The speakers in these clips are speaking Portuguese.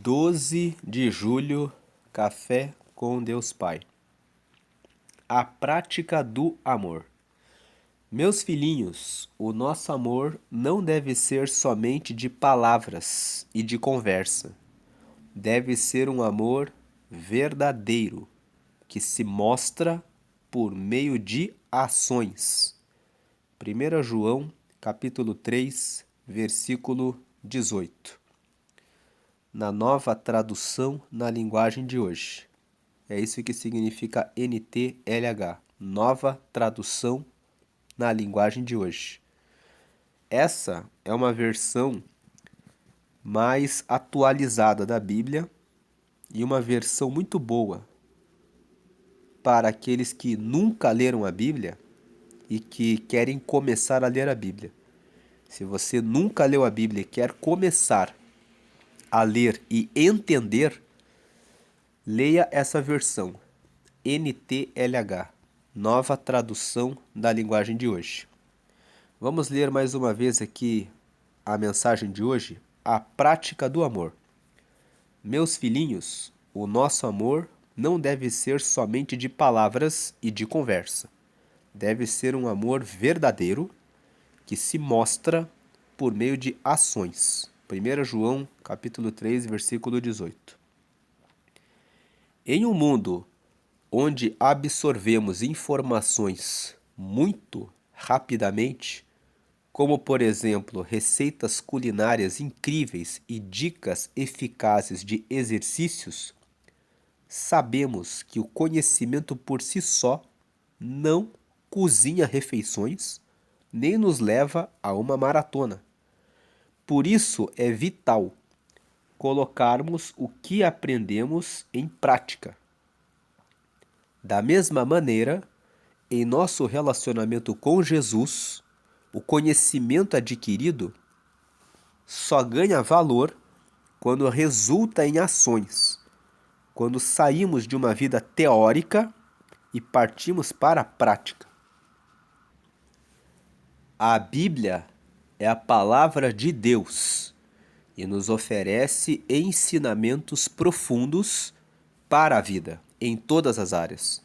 12 de julho, Café com Deus Pai. A prática do amor. Meus filhinhos, o nosso amor não deve ser somente de palavras e de conversa. Deve ser um amor verdadeiro, que se mostra por meio de ações. 1 João, capítulo 3, versículo 18. Na nova tradução na linguagem de hoje. É isso que significa NTLH, nova tradução na linguagem de hoje. Essa é uma versão mais atualizada da Bíblia e uma versão muito boa para aqueles que nunca leram a Bíblia e que querem começar a ler a Bíblia. Se você nunca leu a Bíblia e quer começar a ler e entender, leia essa versão, NTLH, nova tradução da linguagem de hoje. Vamos ler mais uma vez aqui a mensagem de hoje, a prática do amor. Meus filhinhos, o nosso amor não deve ser somente de palavras e de conversa. Deve ser um amor verdadeiro que se mostra por meio de ações. 1 João, capítulo 3, versículo 18. Em um mundo onde absorvemos informações muito rapidamente, como por exemplo receitas culinárias incríveis e dicas eficazes de exercícios, sabemos que o conhecimento por si só não cozinha refeições, nem nos leva a uma maratona. Por isso é vital colocarmos o que aprendemos em prática. Da mesma maneira, em nosso relacionamento com Jesus, o conhecimento adquirido só ganha valor quando resulta em ações, quando saímos de uma vida teórica e partimos para a prática. A Bíblia é a palavra de Deus e nos oferece ensinamentos profundos para a vida, em todas as áreas.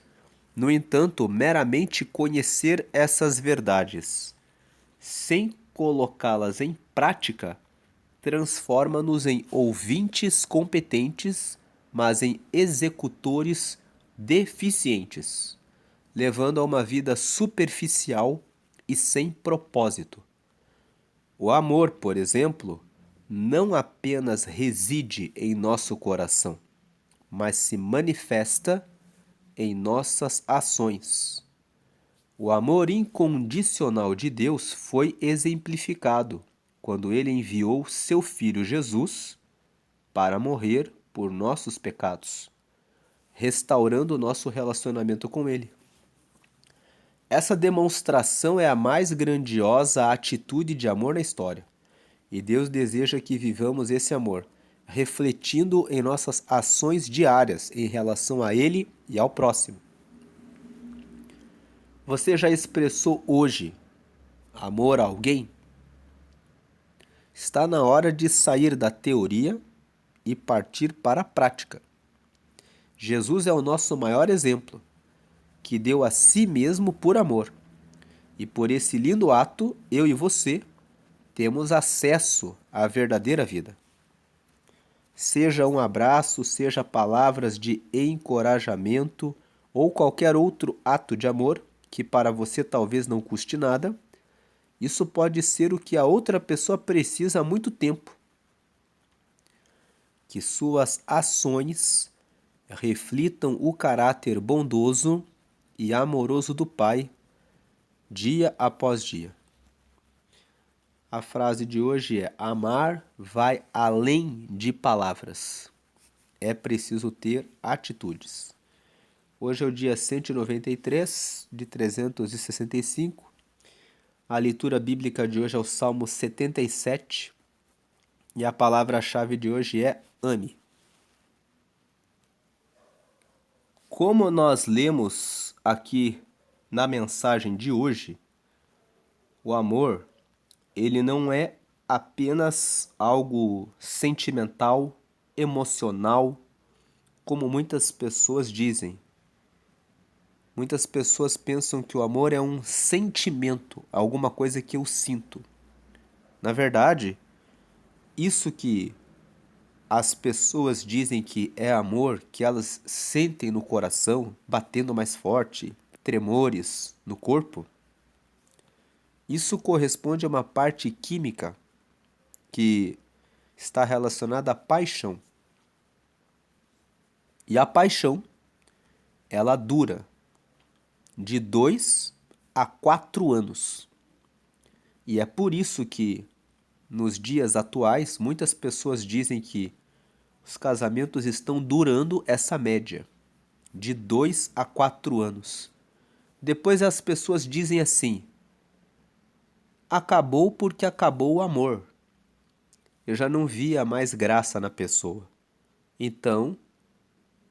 No entanto, meramente conhecer essas verdades, sem colocá-las em prática, transforma-nos em ouvintes competentes, mas em executores deficientes, levando a uma vida superficial e sem propósito. O amor, por exemplo, não apenas reside em nosso coração, mas se manifesta em nossas ações. O amor incondicional de Deus foi exemplificado quando ele enviou seu Filho Jesus para morrer por nossos pecados, restaurando nosso relacionamento com ele. Essa demonstração é a mais grandiosa atitude de amor na história. E Deus deseja que vivamos esse amor, refletindo em nossas ações diárias em relação a Ele e ao próximo. Você já expressou hoje amor a alguém? Está na hora de sair da teoria e partir para a prática. Jesus é o nosso maior exemplo, que deu a si mesmo por amor. E por esse lindo ato, eu e você temos acesso à verdadeira vida. Seja um abraço, seja palavras de encorajamento ou qualquer outro ato de amor que para você talvez não custe nada, isso pode ser o que a outra pessoa precisa há muito tempo. Que suas ações reflitam o caráter bondoso e amoroso do Pai, dia após dia. A frase de hoje é: amar vai além de palavras. É preciso ter atitudes. Hoje é o dia 193 de 365. A leitura bíblica de hoje é o Salmo 77. E a palavra-chave de hoje é ame. Como nós lemos aqui na mensagem de hoje, o amor, ele não é apenas algo sentimental emocional, como muitas pessoas dizem. Muitas pessoas pensam que o amor é um sentimento, alguma coisa que eu sinto. Na verdade, isso que as pessoas dizem que é amor, que elas sentem no coração, batendo mais forte, tremores no corpo, isso corresponde a uma parte química que está relacionada à paixão. E a paixão, ela dura de 2 a 4 anos. E é por isso que, nos dias atuais, muitas pessoas dizem que os casamentos estão durando essa média, de 2 a 4 anos. Depois as pessoas dizem assim: acabou porque acabou o amor. Eu já não via mais graça na pessoa. Então,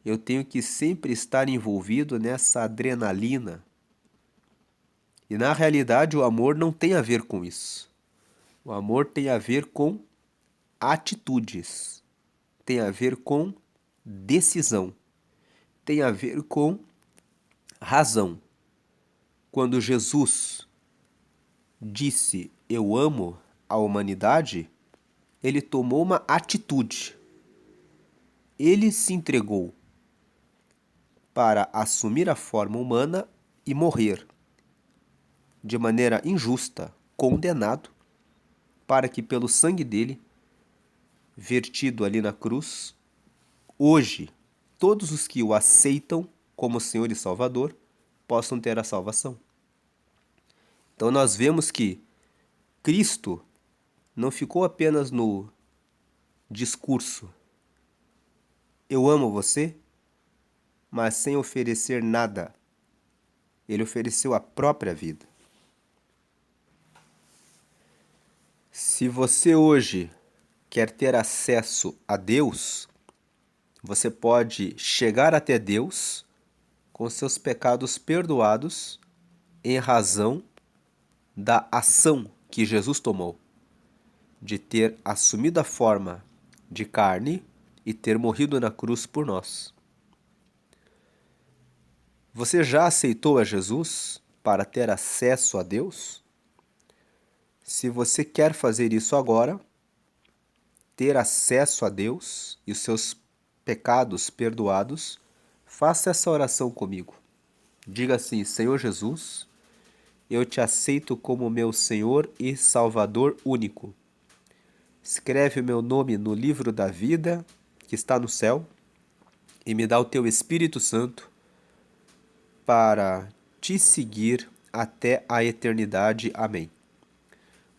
eu tenho que sempre estar envolvido nessa adrenalina. E na realidade, o amor não tem a ver com isso. O amor tem a ver com atitudes, tem a ver com decisão, tem a ver com razão. Quando Jesus disse eu amo a humanidade, ele tomou uma atitude. Ele se entregou para assumir a forma humana e morrer de maneira injusta, condenado, para que pelo sangue dele, vertido ali na cruz, hoje todos os que o aceitam como Senhor e Salvador possam ter a salvação. Então nós vemos que Cristo não ficou apenas no discurso, eu amo você, mas sem oferecer nada. Ele ofereceu a própria vida. Se você hoje quer ter acesso a Deus, você pode chegar até Deus com seus pecados perdoados em razão da ação que Jesus tomou, de ter assumido a forma de carne e ter morrido na cruz por nós. Você já aceitou a Jesus para ter acesso a Deus? Se você quer fazer isso agora, ter acesso a Deus e os seus pecados perdoados, faça essa oração comigo. Diga assim: Senhor Jesus, eu te aceito como meu Senhor e Salvador único. Escreve o meu nome no livro da vida que está no céu e me dá o teu Espírito Santo para te seguir até a eternidade. Amém.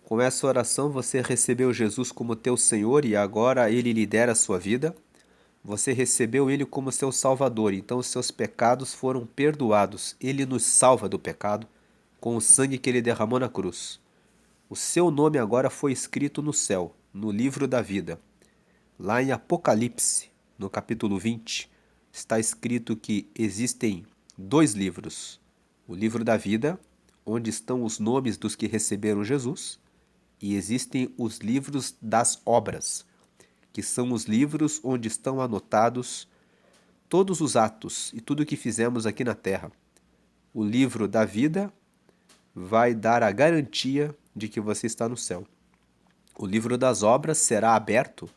Com essa oração você recebeu Jesus como teu Senhor e agora Ele lidera a sua vida. Você recebeu Ele como seu Salvador, então os seus pecados foram perdoados. Ele nos salva do pecado com o sangue que Ele derramou na cruz. O seu nome agora foi escrito no céu, no livro da vida. Lá em Apocalipse, no capítulo 20, está escrito que existem 2 livros. O livro da vida, onde estão os nomes dos que receberam Jesus, e existem os livros das obras, que são os livros onde estão anotados todos os atos e tudo o que fizemos aqui na terra. O livro da vida vai dar a garantia de que você está no céu. O livro das obras será aberto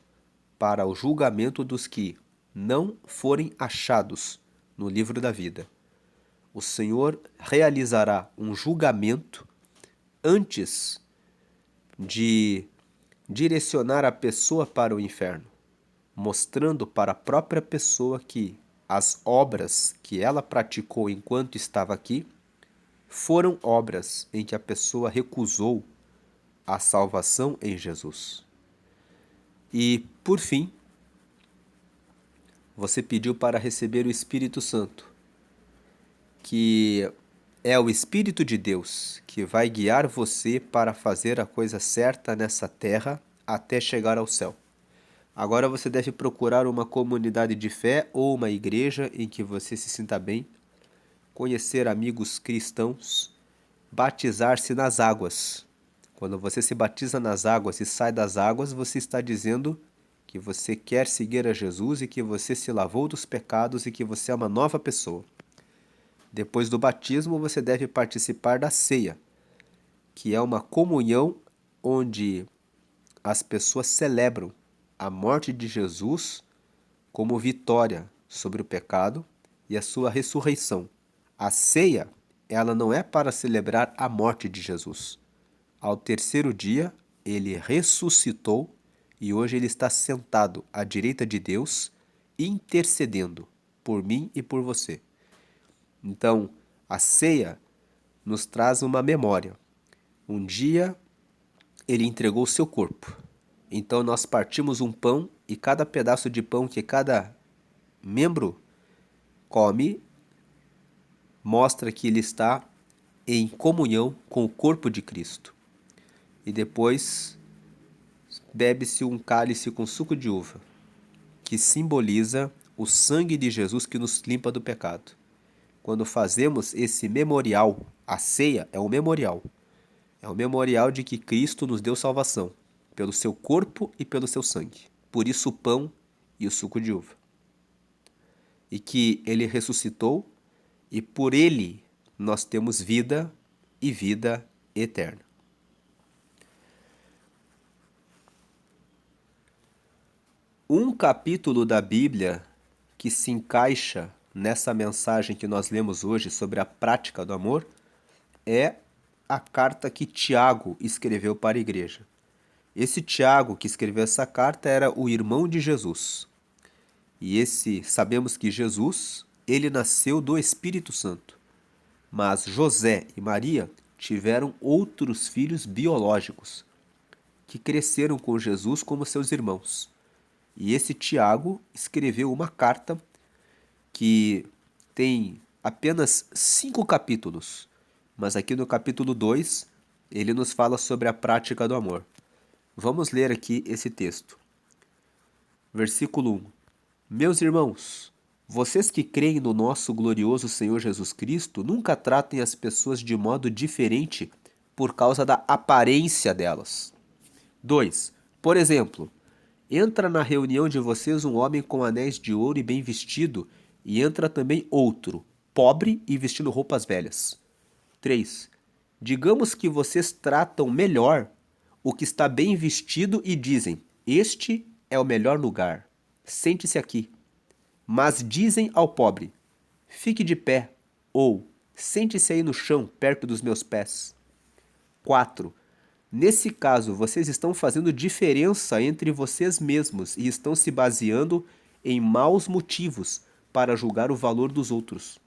para o julgamento dos que não forem achados no livro da vida. O Senhor realizará um julgamento antes de direcionar a pessoa para o inferno, mostrando para a própria pessoa que as obras que ela praticou enquanto estava aqui foram obras em que a pessoa recusou a salvação em Jesus. E, por fim, você pediu para receber o Espírito Santo, que é o Espírito de Deus que vai guiar você para fazer a coisa certa nessa terra até chegar ao céu. Agora você deve procurar uma comunidade de fé ou uma igreja em que você se sinta bem, conhecer amigos cristãos, batizar-se nas águas. Quando você se batiza nas águas e sai das águas, você está dizendo que você quer seguir a Jesus e que você se lavou dos pecados e que você é uma nova pessoa. Depois do batismo, você deve participar da ceia, que é uma comunhão onde as pessoas celebram a morte de Jesus como vitória sobre o pecado e a sua ressurreição. A ceia, ela não é para celebrar a morte de Jesus. Ao terceiro dia, ele ressuscitou e hoje ele está sentado à direita de Deus, intercedendo por mim e por você. Então, a ceia nos traz uma memória. Um dia ele entregou o seu corpo. Então nós partimos um pão e cada pedaço de pão que cada membro come mostra que ele está em comunhão com o corpo de Cristo. E depois bebe-se um cálice com suco de uva, que simboliza o sangue de Jesus que nos limpa do pecado. Quando fazemos esse memorial, a ceia é um memorial. É um memorial de que Cristo nos deu salvação, pelo seu corpo e pelo seu sangue. Por isso o pão e o suco de uva. E que ele ressuscitou e por ele nós temos vida e vida eterna. Um capítulo da Bíblia que se encaixa nessa mensagem que nós lemos hoje sobre a prática do amor é a carta que Tiago escreveu para a igreja. Esse Tiago que escreveu essa carta era o irmão de Jesus. E sabemos que Jesus, ele nasceu do Espírito Santo. Mas José e Maria tiveram outros filhos biológicos que cresceram com Jesus como seus irmãos. E esse Tiago escreveu uma carta que tem apenas 5 capítulos, mas aqui no capítulo 2 ele nos fala sobre a prática do amor. Vamos ler aqui esse texto. Versículo 1. Meus irmãos, vocês que creem no nosso glorioso Senhor Jesus Cristo, nunca tratem as pessoas de modo diferente por causa da aparência delas. 2. Por exemplo, entra na reunião de vocês um homem com anéis de ouro e bem vestido, e entra também outro, pobre e vestindo roupas velhas. 3. Digamos que vocês tratam melhor o que está bem vestido e dizem: este é o melhor lugar, sente-se aqui. Mas dizem ao pobre: fique de pé, ou sente-se aí no chão, perto dos meus pés. 4. Nesse caso, vocês estão fazendo diferença entre vocês mesmos e estão se baseando em maus motivos para julgar o valor dos outros.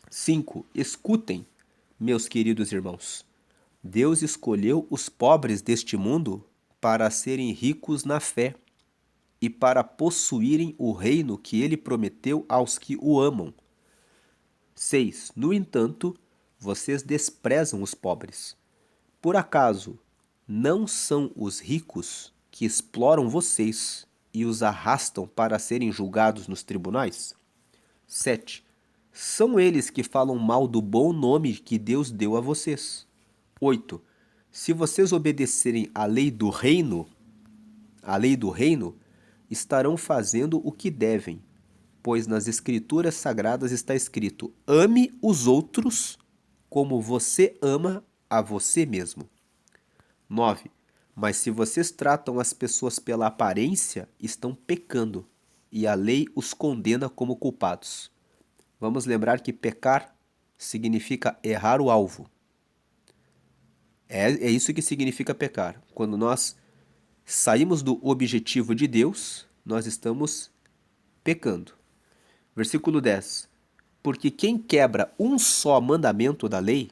5. Escutem, meus queridos irmãos. Deus escolheu os pobres deste mundo para serem ricos na fé e para possuírem o reino que ele prometeu aos que o amam. 6. No entanto, vocês desprezam os pobres. Por acaso, não são os ricos que exploram vocês e os arrastam para serem julgados nos tribunais? 7. São eles que falam mal do bom nome que Deus deu a vocês. 8. Se vocês obedecerem à lei do reino, estarão fazendo o que devem, pois nas Escrituras Sagradas está escrito: ame os outros como você ama a você mesmo. 9. Mas se vocês tratam as pessoas pela aparência, estão pecando, e a lei os condena como culpados. Vamos lembrar que pecar significa errar o alvo. É isso que significa pecar. Quando nós saímos do objetivo de Deus, nós estamos pecando. Versículo 10. Porque quem quebra um só mandamento da lei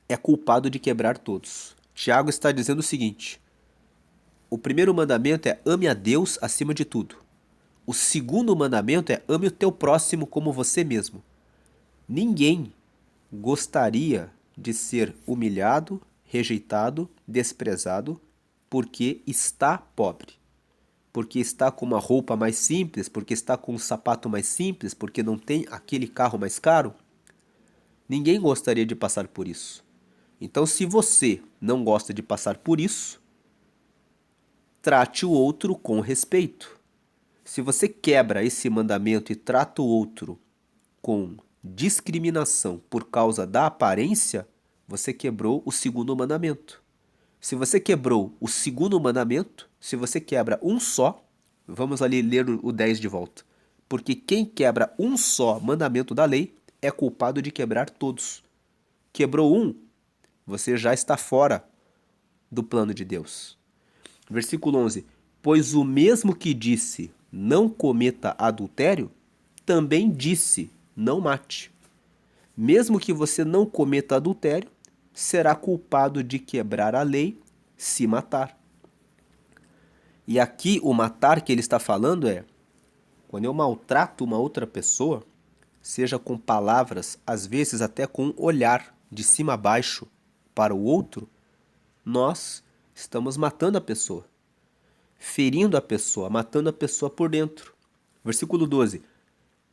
é culpado de quebrar todos. Tiago está dizendo o seguinte: o primeiro mandamento é ame a Deus acima de tudo. O segundo mandamento é ame o teu próximo como você mesmo. Ninguém gostaria de ser humilhado, rejeitado, desprezado porque está pobre, porque está com uma roupa mais simples, porque está com um sapato mais simples, porque não tem aquele carro mais caro. Ninguém gostaria de passar por isso. Então, se você não gosta de passar por isso, trate o outro com respeito. Se você quebra esse mandamento e trata o outro com discriminação por causa da aparência, você quebrou o segundo mandamento. Se você quebrou o segundo mandamento, se você quebra um só, vamos ali ler o 10 de volta. Porque quem quebra um só mandamento da lei é culpado de quebrar todos. Quebrou um, você já está fora do plano de Deus. Versículo 11. Pois o mesmo que disse, não cometa adultério, também disse, não mate. Mesmo que você não cometa adultério, será culpado de quebrar a lei se matar. E aqui o matar que ele está falando é quando eu maltrato uma outra pessoa, seja com palavras, às vezes até com um olhar de cima a baixo para o outro, nós estamos matando a pessoa, ferindo a pessoa, matando a pessoa por dentro. Versículo 12.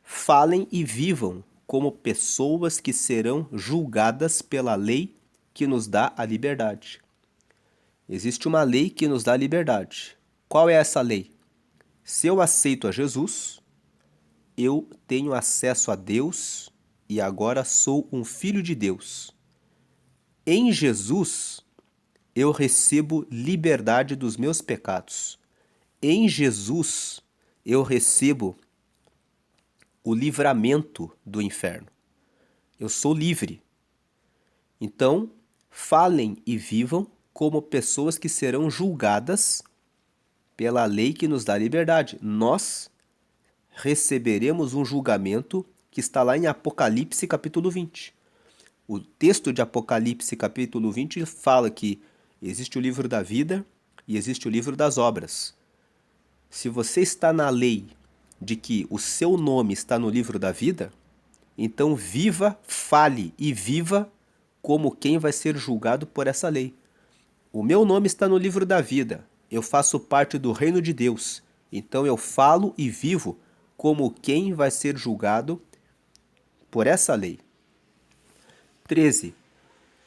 Falem e vivam como pessoas que serão julgadas pela lei que nos dá a liberdade. Existe uma lei que nos dá a liberdade. Qual é essa lei? Se eu aceito a Jesus, eu tenho acesso a Deus e agora sou um filho de Deus. Em Jesus, eu recebo liberdade dos meus pecados. Em Jesus, eu recebo o livramento do inferno. Eu sou livre. Então, falem e vivam como pessoas que serão julgadas pela lei que nos dá liberdade. Nós receberemos um julgamento que está lá em Apocalipse capítulo 20. O texto de Apocalipse capítulo 20 fala que existe o livro da vida e existe o livro das obras. Se você está na lei de que o seu nome está no livro da vida, então viva, fale e viva como quem vai ser julgado por essa lei. O meu nome está no livro da vida, eu faço parte do reino de Deus, então eu falo e vivo como quem vai ser julgado por essa lei. 13.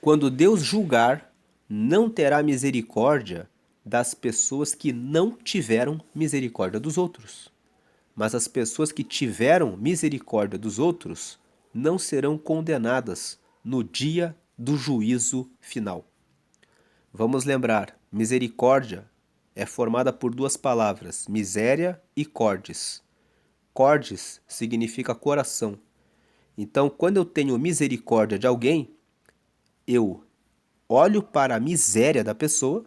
Quando Deus julgar, não terá misericórdia das pessoas que não tiveram misericórdia dos outros. Mas as pessoas que tiveram misericórdia dos outros não serão condenadas no dia do juízo final. Vamos lembrar, misericórdia é formada por duas palavras, miséria e cordes. Cordes significa coração. Então, quando eu tenho misericórdia de alguém, eu olho para a miséria da pessoa,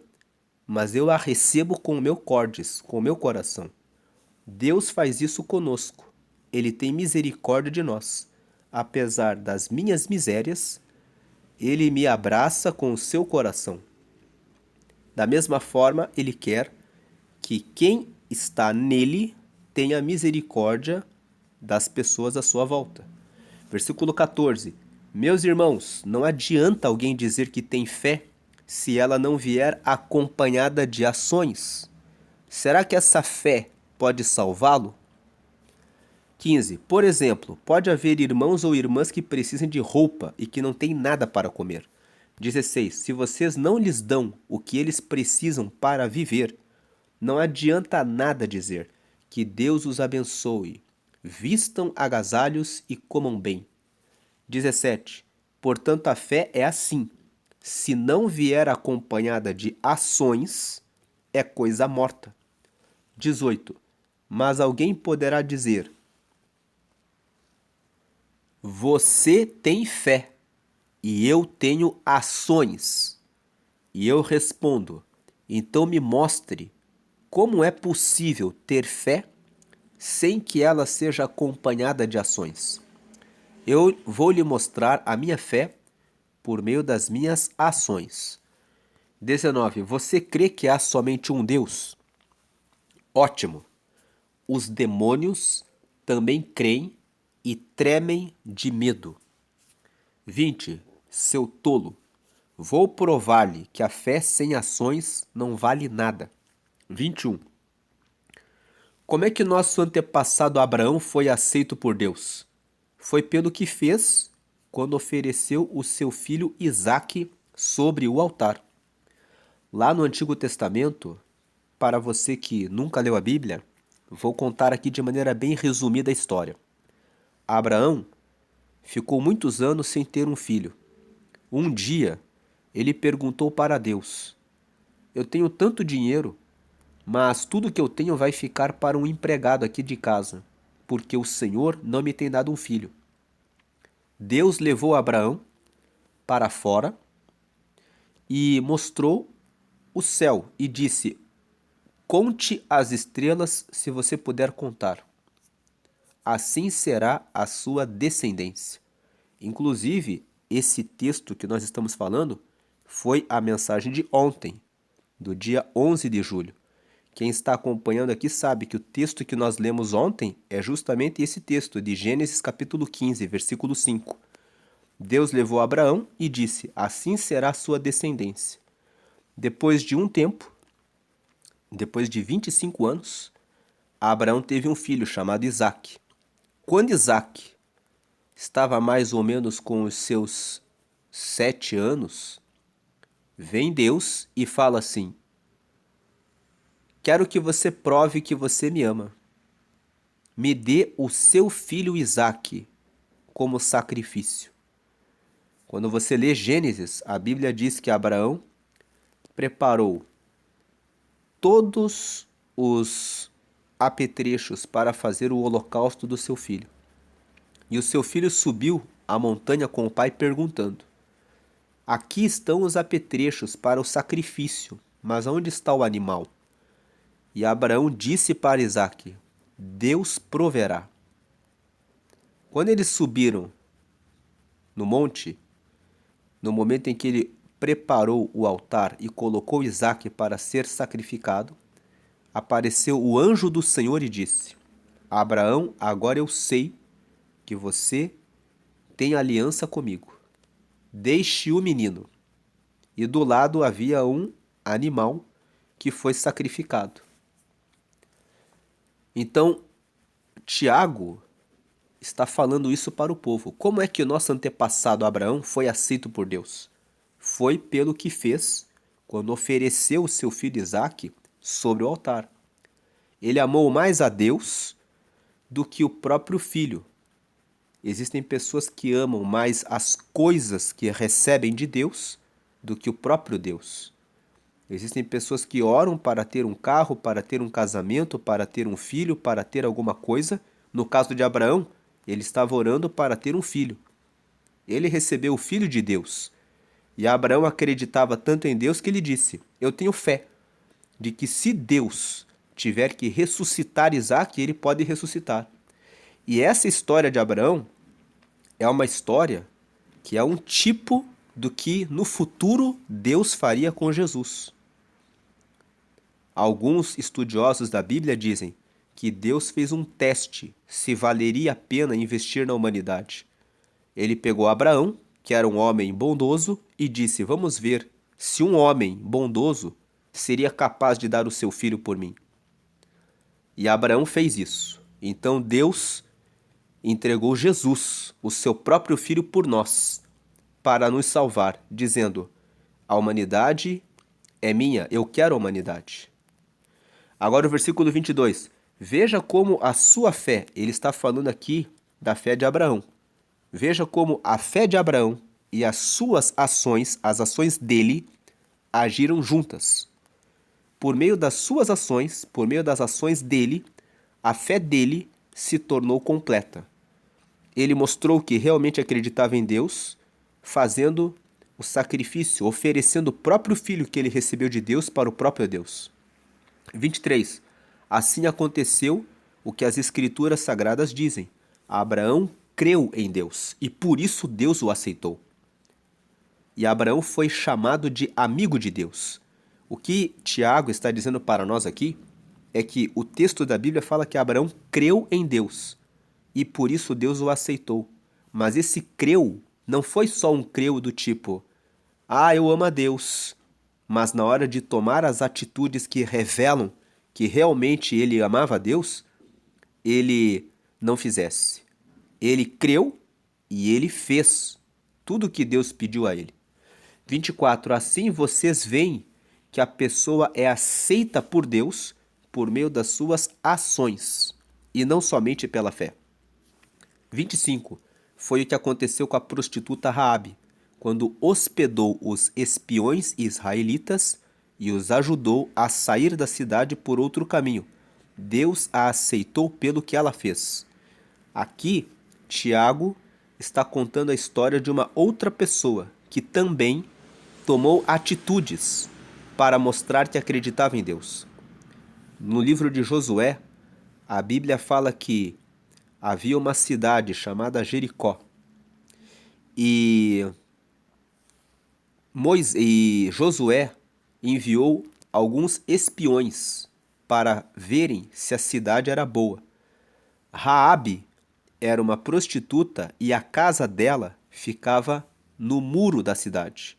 mas eu a recebo com o meu cordes, com o meu coração. Deus faz isso conosco. Ele tem misericórdia de nós. Apesar das minhas misérias, Ele me abraça com o seu coração. Da mesma forma, Ele quer que quem está nele tenha misericórdia das pessoas à sua volta. Versículo 14. Meus irmãos, não adianta alguém dizer que tem fé se ela não vier acompanhada de ações. Será que essa fé pode salvá-lo? 15. Por exemplo, pode haver irmãos ou irmãs que precisem de roupa e que não têm nada para comer. 16. Se vocês não lhes dão o que eles precisam para viver, não adianta nada dizer que Deus os abençoe. Vistam agasalhos e comam bem. 17. Portanto, a fé é assim. Se não vier acompanhada de ações, é coisa morta. 18. Mas alguém poderá dizer: você tem fé e eu tenho ações. E eu respondo: então me mostre como é possível ter fé sem que ela seja acompanhada de ações. Eu vou lhe mostrar a minha fé por meio das minhas ações. 19. Você crê que há somente um Deus? Ótimo. Os demônios também creem e tremem de medo. 20. Seu tolo. Vou provar-lhe que a fé sem ações não vale nada. 21. Como é que nosso antepassado Abraão foi aceito por Deus? Foi pelo que fez quando ofereceu o seu filho Isaque sobre o altar. Lá no Antigo Testamento, para você que nunca leu a Bíblia, vou contar aqui de maneira bem resumida a história. Abraão ficou muitos anos sem ter um filho. Um dia, ele perguntou para Deus: Eu tenho tanto dinheiro, mas tudo que eu tenho vai ficar para um empregado aqui de casa, porque o Senhor não me tem dado um filho. Deus levou Abraão para fora e mostrou o céu e disse: Conte as estrelas se você puder contar. Assim será a sua descendência. Inclusive, esse texto que nós estamos falando foi a mensagem de ontem, do dia 11 de julho. Quem está acompanhando aqui sabe que o texto que nós lemos ontem é justamente esse texto de Gênesis capítulo 15, versículo 5. Deus levou Abraão e disse: Assim será a sua descendência. Depois de um tempo, depois de 25 anos, Abraão teve um filho chamado Isaque. Quando Isaque estava mais ou menos com os seus 7 anos, vem Deus e fala assim: Quero que você prove que você me ama. Me dê o seu filho Isaque como sacrifício. Quando você lê Gênesis, a Bíblia diz que Abraão preparou todos os apetrechos para fazer o holocausto do seu filho. E o seu filho subiu a montanha com o pai perguntando: Aqui estão os apetrechos para o sacrifício, mas onde está o animal? E Abraão disse para Isaque: Deus proverá. Quando eles subiram no monte, no momento em que ele preparou o altar e colocou Isaque para ser sacrificado, apareceu o anjo do Senhor e disse: Abraão, agora eu sei que você tem aliança comigo. Deixe o menino. E do lado havia um animal que foi sacrificado. Então, Tiago está falando isso para o povo. Como é que o nosso antepassado Abraão foi aceito por Deus? Foi pelo que fez quando ofereceu o seu filho Isaque sobre o altar. Ele amou mais a Deus do que o próprio filho. Existem pessoas que amam mais as coisas que recebem de Deus do que o próprio Deus. Existem pessoas que oram para ter um carro, para ter um casamento, para ter um filho, para ter alguma coisa. No caso de Abraão, ele estava orando para ter um filho. Ele recebeu o filho de Deus. E Abraão acreditava tanto em Deus que ele disse: Eu tenho fé de que se Deus tiver que ressuscitar Isaque, ele pode ressuscitar. E essa história de Abraão é uma história que é um tipo do que no futuro Deus faria com Jesus. Alguns estudiosos da Bíblia dizem que Deus fez um teste se valeria a pena investir na humanidade. Ele pegou Abraão, que era um homem bondoso, e disse: Vamos ver se um homem bondoso seria capaz de dar o seu filho por mim. E Abraão fez isso. Então Deus entregou Jesus, o seu próprio filho, por nós, para nos salvar, dizendo: A humanidade é minha, eu quero a humanidade. Agora o versículo 22. Veja como a sua fé, ele está falando aqui da fé de Abraão. Veja como a fé de Abraão e as suas ações, as ações dele, agiram juntas. Por meio das suas ações, por meio das ações dele, a fé dele se tornou completa. Ele mostrou que realmente acreditava em Deus, fazendo o sacrifício, oferecendo o próprio filho que ele recebeu de Deus para o próprio Deus. 23. Assim aconteceu o que as Escrituras Sagradas dizem. Abraão creu em Deus e por isso Deus o aceitou. E Abraão foi chamado de amigo de Deus. O que Tiago está dizendo para nós aqui é que o texto da Bíblia fala que Abraão creu em Deus e por isso Deus o aceitou. Mas esse creu não foi só um creu do tipo: eu amo a Deus. Mas na hora de tomar as atitudes que revelam que realmente ele amava a Deus, ele não fizesse. Ele creu e ele fez tudo o que Deus pediu a ele. 24. Assim vocês veem que a pessoa é aceita por Deus por meio das suas ações e não somente pela fé. 25. Foi o que aconteceu com a prostituta Raabe, quando hospedou os espiões israelitas e os ajudou a sair da cidade por outro caminho. Deus a aceitou pelo que ela fez. Aqui, Tiago está contando a história de uma outra pessoa que também tomou atitudes para mostrar que acreditava em Deus. No livro de Josué, a Bíblia fala que havia uma cidade chamada Jericó e Josué enviou alguns espiões para verem se a cidade era boa. Raabe era uma prostituta e a casa dela ficava no muro da cidade.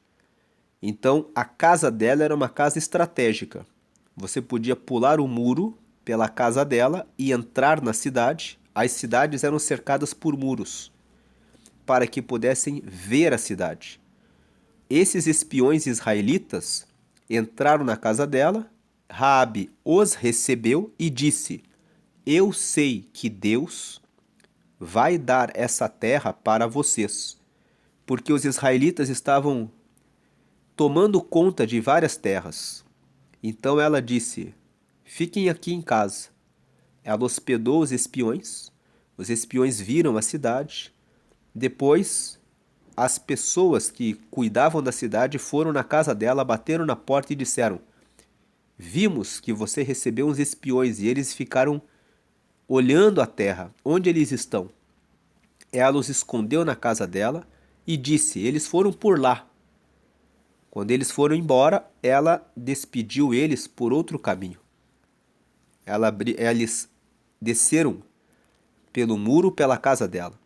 Então, a casa dela era uma casa estratégica. Você podia pular o muro pela casa dela e entrar na cidade. As cidades eram cercadas por muros para que pudessem ver a cidade. Esses espiões israelitas entraram na casa dela, Raabe os recebeu e disse: Eu sei que Deus vai dar essa terra para vocês, porque os israelitas estavam tomando conta de várias terras. Então ela disse: Fiquem aqui em casa. Ela hospedou os espiões viram a cidade. Depois, as pessoas que cuidavam da cidade foram na casa dela, bateram na porta e disseram: Vimos que você recebeu uns espiões e eles ficaram olhando a terra. Onde eles estão? Ela os escondeu na casa dela e disse: Eles foram por lá. Quando eles foram embora, ela despediu eles por outro caminho. Eles desceram pelo muro pela casa dela.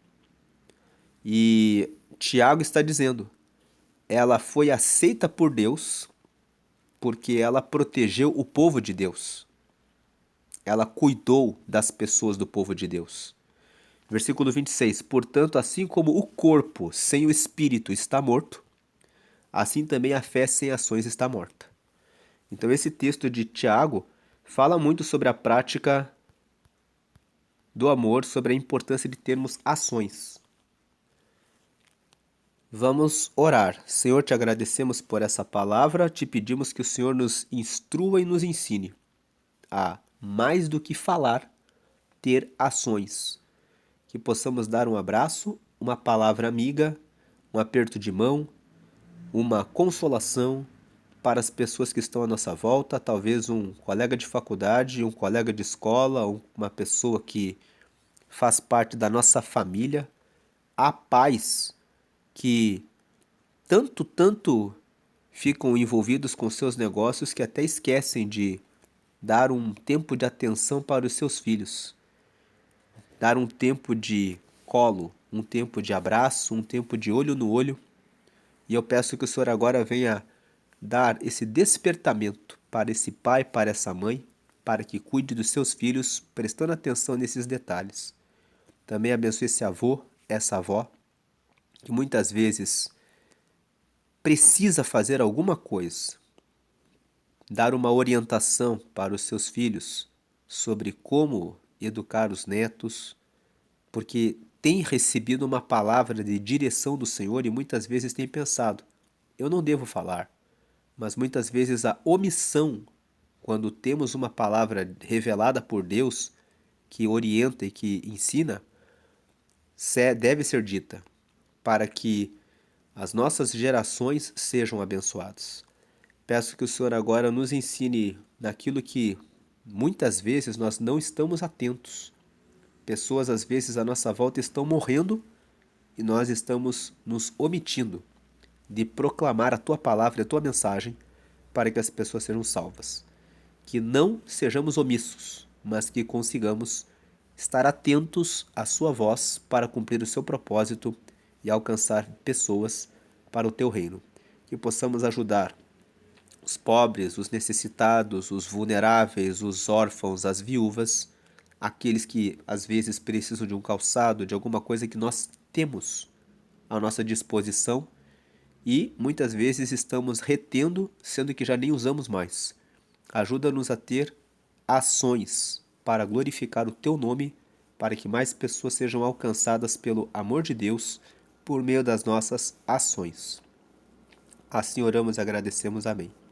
E Tiago está dizendo: ela foi aceita por Deus porque ela protegeu o povo de Deus. Ela cuidou das pessoas do povo de Deus. Versículo 26. Portanto, assim como o corpo sem o espírito está morto, assim também a fé sem ações está morta. Então esse texto de Tiago fala muito sobre a prática do amor, sobre a importância de termos ações. Vamos orar. Senhor, te agradecemos por essa palavra, te pedimos que o Senhor nos instrua e nos ensine a, mais do que falar, ter ações. Que possamos dar um abraço, uma palavra amiga, um aperto de mão, uma consolação para as pessoas que estão à nossa volta, talvez um colega de faculdade, um colega de escola, uma pessoa que faz parte da nossa família. Há pais que tanto ficam envolvidos com seus negócios que até esquecem de dar um tempo de atenção para os seus filhos, dar um tempo de colo, um tempo de abraço, um tempo de olho no olho. E eu peço que o Senhor agora venha dar esse despertamento para esse pai, para essa mãe, para que cuide dos seus filhos, prestando atenção nesses detalhes. Também abençoe esse avô, essa avó, que muitas vezes precisa fazer alguma coisa, dar uma orientação para os seus filhos sobre como educar os netos, porque tem recebido uma palavra de direção do Senhor e muitas vezes tem pensado: eu não devo falar. Mas muitas vezes a omissão, quando temos uma palavra revelada por Deus, que orienta e que ensina, deve ser dita, para que as nossas gerações sejam abençoadas. Peço que o Senhor agora nos ensine naquilo que muitas vezes nós não estamos atentos. Pessoas às vezes à nossa volta estão morrendo e nós estamos nos omitindo de proclamar a tua palavra e a tua mensagem para que as pessoas sejam salvas. Que não sejamos omissos, mas que consigamos estar atentos à sua voz para cumprir o seu propósito e alcançar pessoas para o teu reino. Que possamos ajudar os pobres, os necessitados, os vulneráveis, os órfãos, as viúvas, aqueles que às vezes precisam de um calçado, de alguma coisa que nós temos à nossa disposição, e muitas vezes estamos retendo, sendo que já nem usamos mais. Ajuda-nos a ter ações para glorificar o Teu nome, para que mais pessoas sejam alcançadas pelo amor de Deus por meio das nossas ações. Assim oramos e agradecemos. Amém.